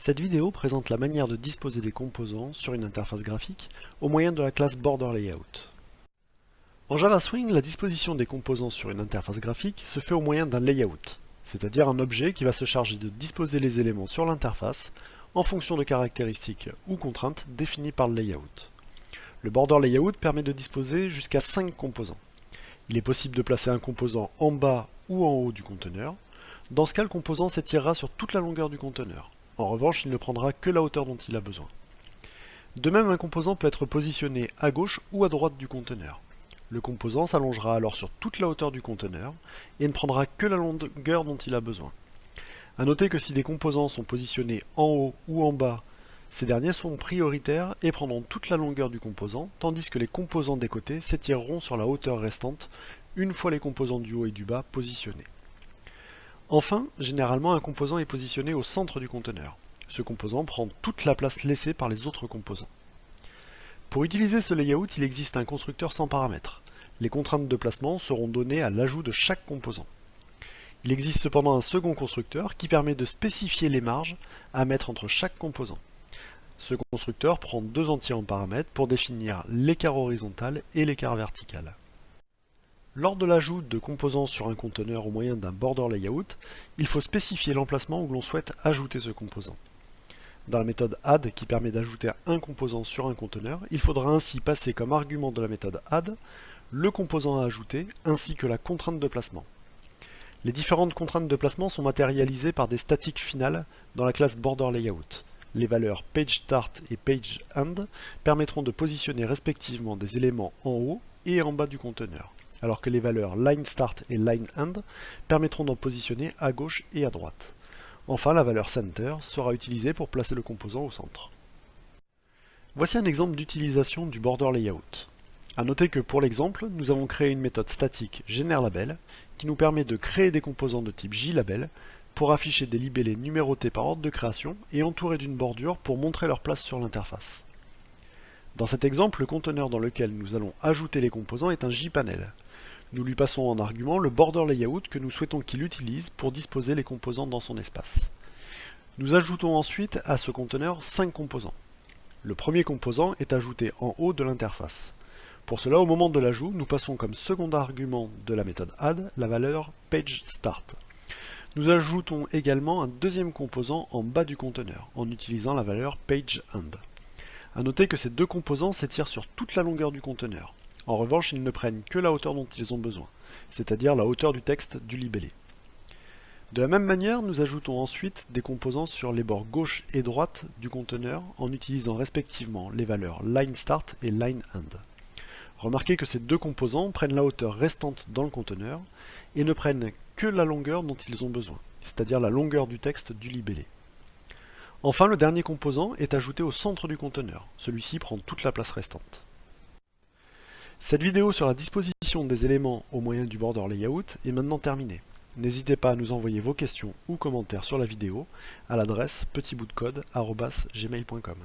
Cette vidéo présente la manière de disposer des composants sur une interface graphique au moyen de la classe BorderLayout. En Java Swing, la disposition des composants sur une interface graphique se fait au moyen d'un layout, c'est-à-dire un objet qui va se charger de disposer les éléments sur l'interface en fonction de caractéristiques ou contraintes définies par le layout. Le BorderLayout permet de disposer jusqu'à 5 composants. Il est possible de placer un composant en bas ou en haut du conteneur. Dans ce cas, le composant s'étirera sur toute la longueur du conteneur. En revanche, il ne prendra que la hauteur dont il a besoin. De même, un composant peut être positionné à gauche ou à droite du conteneur. Le composant s'allongera alors sur toute la hauteur du conteneur et ne prendra que la longueur dont il a besoin. A noter que si des composants sont positionnés en haut ou en bas, ces derniers sont prioritaires et prendront toute la longueur du composant, tandis que les composants des côtés s'étireront sur la hauteur restante une fois les composants du haut et du bas positionnés. Enfin, généralement un composant est positionné au centre du conteneur. Ce composant prend toute la place laissée par les autres composants. Pour utiliser ce layout, il existe un constructeur sans paramètres. Les contraintes de placement seront données à l'ajout de chaque composant. Il existe cependant un second constructeur qui permet de spécifier les marges à mettre entre chaque composant. Ce constructeur prend deux entiers en paramètres pour définir l'écart horizontal et l'écart vertical. Lors de l'ajout de composants sur un conteneur au moyen d'un border layout, il faut spécifier l'emplacement où l'on souhaite ajouter ce composant. Dans la méthode add qui permet d'ajouter un composant sur un conteneur, il faudra ainsi passer comme argument de la méthode add le composant à ajouter ainsi que la contrainte de placement. Les différentes contraintes de placement sont matérialisées par des statiques finales dans la classe border layout. Les valeurs pageStart et pageEnd permettront de positionner respectivement des éléments en haut et en bas du conteneur, alors que les valeurs lineStart et lineEnd permettront d'en positionner à gauche et à droite. Enfin, la valeur center sera utilisée pour placer le composant au centre. Voici un exemple d'utilisation du border layout. A noter que pour l'exemple, nous avons créé une méthode statique GenerLabel qui nous permet de créer des composants de type JLabel pour afficher des libellés numérotés par ordre de création et entourés d'une bordure pour montrer leur place sur l'interface. Dans cet exemple, le conteneur dans lequel nous allons ajouter les composants est un JPanel. Nous lui passons en argument le border layout que nous souhaitons qu'il utilise pour disposer les composants dans son espace. Nous ajoutons ensuite à ce conteneur 5 composants. Le premier composant est ajouté en haut de l'interface. Pour cela, au moment de l'ajout, nous passons comme second argument de la méthode add la valeur pageStart. Nous ajoutons également un deuxième composant en bas du conteneur en utilisant la valeur pageEnd. A noter que ces deux composants s'étirent sur toute la longueur du conteneur. En revanche, ils ne prennent que la hauteur dont ils ont besoin, c'est-à-dire la hauteur du texte du libellé. De la même manière, nous ajoutons ensuite des composants sur les bords gauche et droite du conteneur en utilisant respectivement les valeurs lineStart et lineEnd. Remarquez que ces deux composants prennent la hauteur restante dans le conteneur et ne prennent que la longueur dont ils ont besoin, c'est-à-dire la longueur du texte du libellé. Enfin, le dernier composant est ajouté au centre du conteneur. Celui-ci prend toute la place restante. Cette vidéo sur la disposition des éléments au moyen du border layout est maintenant terminée. N'hésitez pas à nous envoyer vos questions ou commentaires sur la vidéo à l'adresse petitboutdecode@gmail.com.